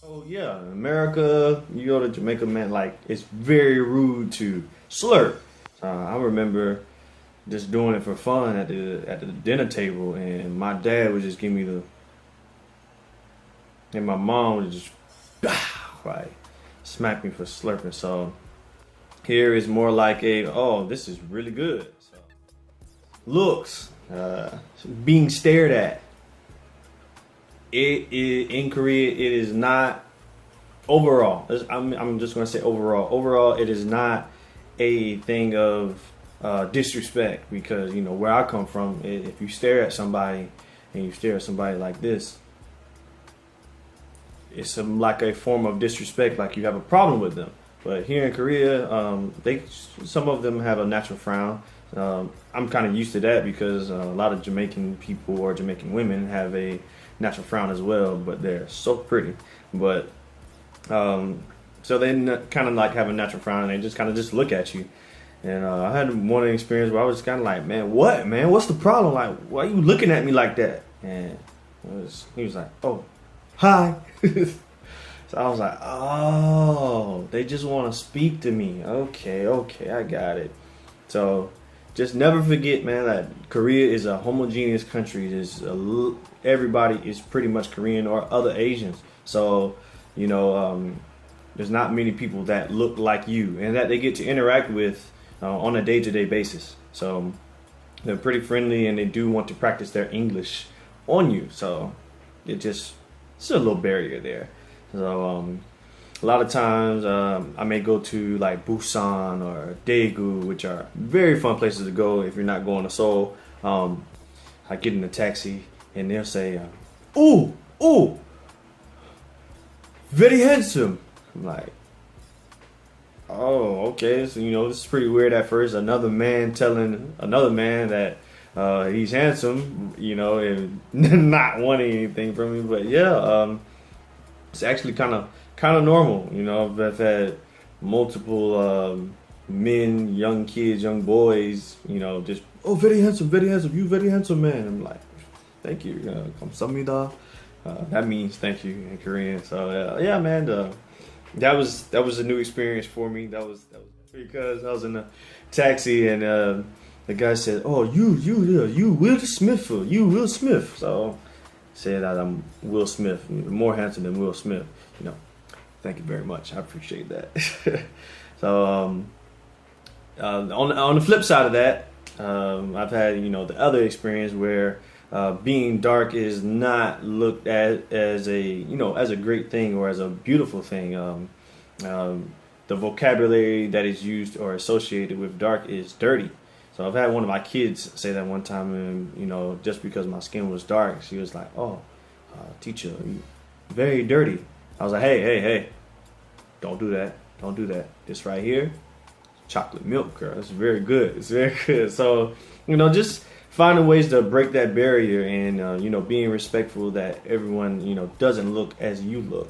Oh yeah, in America, you go to Jamaica, man, like it's very rude to slur. I remember just doing it for fun at the dinner table, and my dad would just give me the, and my mom would just, like, smack me for slurping. So here is more like a, oh, this is really good. So looks, being stared at. In Korea, it is not overall. I'm just going to say overall. Overall, it is not a thing of disrespect because you know where I come from. If you stare at somebody and you stare at somebody like this, it's like a form of disrespect, like you have a problem with them. But here in Korea, they some of them have a natural frown. I'm kind of used to that because a lot of Jamaican people or Jamaican women have a natural frown as well, but they're so pretty. But so they kind of like have a natural frown and they just kind of just look at you. And I had one experience where I was kind of like, man, what, man? What's the problem? Like, why are you looking at me like that? And he was like, oh, hi. So I was like, oh, they just want to speak to me. Okay, okay, I got it. So just never forget, man, that Korea is a homogeneous country. Everybody is pretty much Korean or other Asians. So, you know, there's not many people that look like you and that they get to interact with on a day-to-day basis. So they're pretty friendly and they do want to practice their English on you. So it's a little barrier there. So a lot of times I may go to like Busan or Daegu, which are very fun places to go if you're not going to Seoul. I get in a taxi and they'll say, "Ooh, ooh, very handsome." I'm like, oh, okay. So, you know, this is pretty weird at first. Another man telling another man that he's handsome, you know, and not wanting anything from me. But yeah, it's actually kind of normal. You know, I've had multiple men, young kids, young boys, you know, just, oh, very handsome, you very handsome man. I'm like, thank you. 감사합니다. That means thank you in Korean. So yeah, man. That was a new experience for me. That was because I was in a taxi and the guy said, "Oh, you Will Smith, you Will Smith." So I said that I'm Will Smith, more handsome than Will Smith. You know, thank you very much. I appreciate that. So on the flip side of that, I've had the other experience where being dark is not looked at as a great thing or as a beautiful thing. The vocabulary that is used or associated with dark is dirty. So I've had one of my kids say that one time, and just because my skin was dark, she was like, "Oh, teacher, you very dirty." I was like, "Hey, don't do that. Don't do that. This right here, chocolate milk, girl. It's very good. It's very good." So just finding ways to break that barrier and being respectful that everyone doesn't look as you look.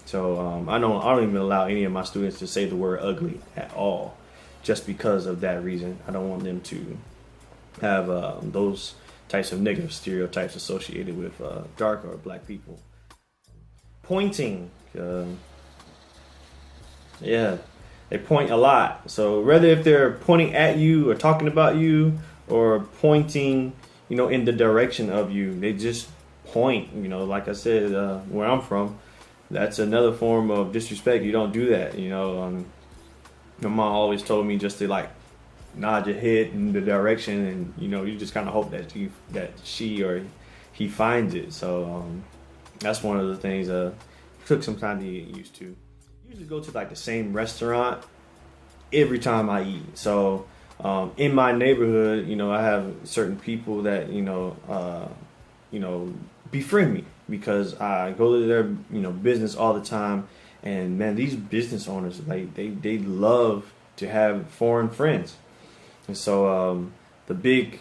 So I don't even allow any of my students to say the word ugly at all, just because of that reason. I don't want them to have those types of negative stereotypes associated with dark or black people. Pointing, yeah, they point a lot. So whether if they're pointing at you or talking about you or pointing, in the direction of you, they just point. Like I said, where I'm from, that's another form of disrespect. You don't do that. My mom always told me just to like nod your head in the direction, and you just kind of hope that she or he finds it. So that's one of the things took some time to get used to. Usually go to like the same restaurant every time I eat. So in my neighborhood, I have certain people that befriend me because I go to their business all the time. And man, these business owners, like they love to have foreign friends. And so the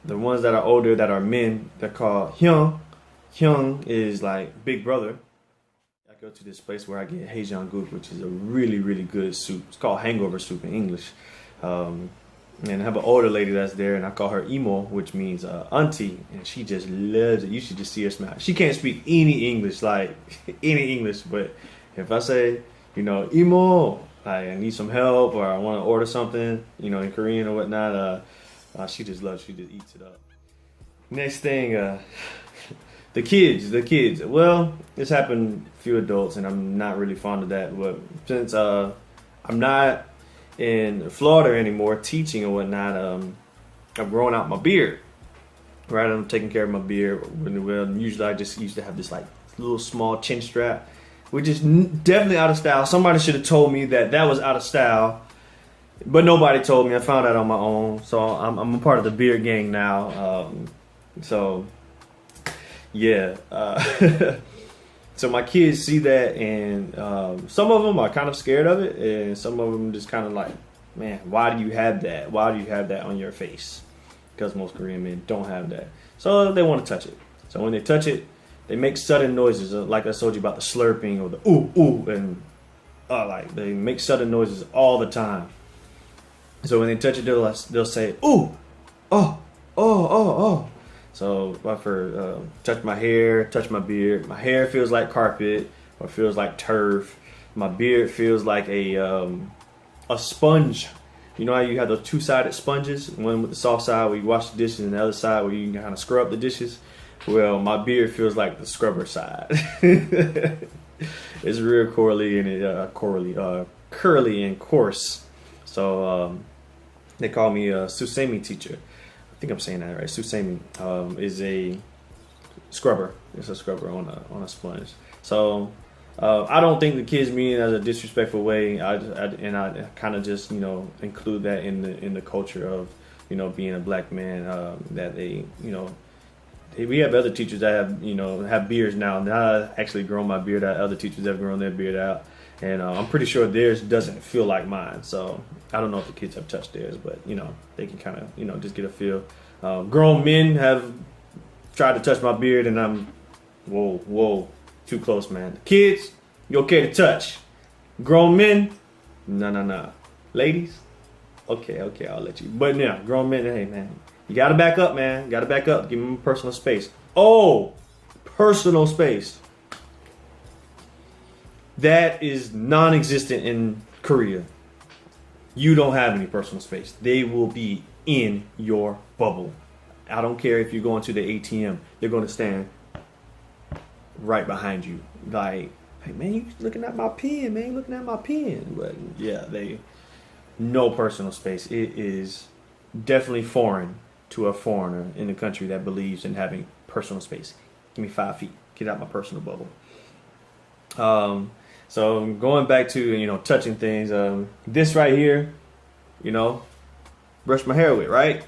ones that are older, that are men, they're called hyung. Hyung is like big brother. I go to this place where I get haejanguk, which is a really, really good soup. It's called hangover soup in English. And I have an older lady that's there, and I call her Emo, which means auntie, and she just loves it. You should just see her smile. She can't speak any English, like any English, but if I say, Emo, I need some help, or I want to order something, in Korean or whatnot, she just loves. She just eats it up. Next thing, the kids. Well, this happened a few adults, and I'm not really fond of that. But since I'm not in Florida anymore, teaching or whatnot, I've grown out my beard. Right, I'm taking care of my beard. Well, usually I just used to have this like little small chin strap, which is definitely out of style. Somebody should have told me that was out of style, but nobody told me. I found out on my own. So I'm a part of the beard gang now. So yeah. So my kids see that, and some of them are kind of scared of it, and some of them just kind of like, man, why do you have that? Why do you have that on your face? Because most Korean men don't have that. So they want to touch it. So when they touch it, they make sudden noises, like I told you about the slurping or the ooh, ooh, and like they make sudden noises all the time. So when they touch it, they'll say, ooh, oh, oh, oh, oh. So if touch my hair, touch my beard, my hair feels like carpet or feels like turf. My beard feels like a sponge. You know how you have those two-sided sponges, one with the soft side where you wash the dishes and the other side where you can kind of scrub the dishes? Well, my beard feels like the scrubber side. It's real curly and coarse. So they call me a Susemi teacher. I think I'm saying that right. Susemi is a scrubber. It's a scrubber on a sponge. So I don't think the kids mean it as a disrespectful way. I kind of just include that in the culture of being a black man. That we have other teachers that have beards now. Now I actually grown my beard out. Other teachers have grown their beard out, and I'm pretty sure theirs doesn't feel like mine. So I don't know if the kids have touched theirs, but they can kind of just get a feel. Grown men have tried to touch my beard, and I'm whoa. Too close, man. Kids, you okay to touch. Grown men, no. Ladies, okay, I'll let you. But yeah, grown men, hey, man. You gotta back up, man. Gotta back up. Give them personal space. Oh, personal space. That is non-existent in Korea. You don't have any personal space. They will be in your bubble. I don't care if you're going to the ATM. They're going to stand right behind you, like man, you looking at my pen, man, you looking at my pen. But yeah, no personal space. It is definitely foreign to a foreigner in the country that believes in having personal space. Give me 5 feet, get out my personal bubble. So going back to touching things, this right here, brush my hair with, right?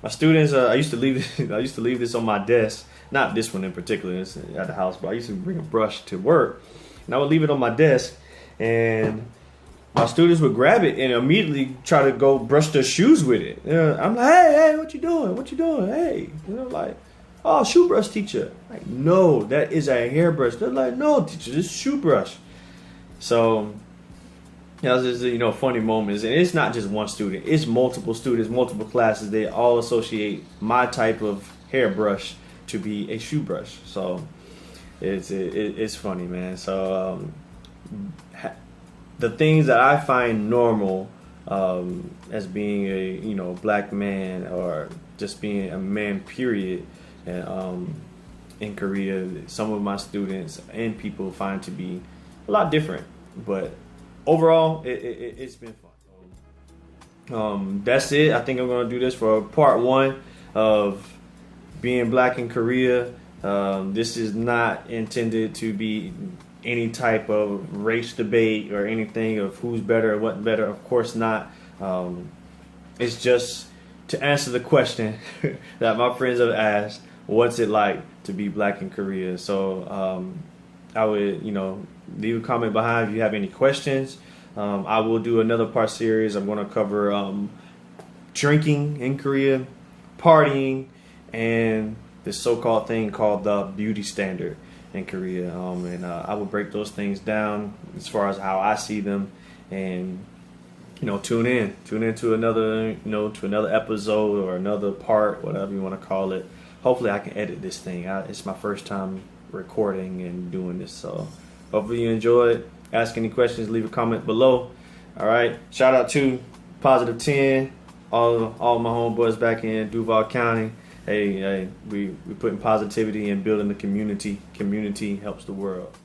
My students, I used to leave this on my desk. Not this one in particular, it's at the house, but I used to bring a brush to work, and I would leave it on my desk, and my students would grab it and immediately try to go brush their shoes with it. I'm like, hey, what you doing? Hey, like, oh, shoe brush, teacher. Like, no, that is a hairbrush. They're like, no, teacher, this is shoe brush. So that was just funny moments, and it's not just one student; it's multiple students, multiple classes. They all associate my type of hairbrush to be a shoe brush. So it's funny, man. So the things that I find normal as being a black man, or just being a man period, and in Korea, some of my students and people find to be a lot different. But overall, it's been fun. That's it. I think I'm going to do this for part 1 of being black in Korea. This is not intended to be any type of race debate or anything of who's better or what better. Of course not. It's just to answer the question that my friends have asked: what's it like to be black in Korea? So I would, leave a comment behind if you have any questions. I will do another part series. I'm going to cover drinking in Korea, partying, and this so-called thing called the beauty standard in Korea. And I will break those things down as far as how I see them, and tune in to another, to another episode or another part, whatever you want to call it. Hopefully, I can edit this thing. It's my first time recording and doing this, so hopefully you enjoyed. Ask any questions, leave a comment below. All right, shout out to Positive 10, all my homeboys back in Duval County. Hey, we putting positivity and building the community. Community helps the world.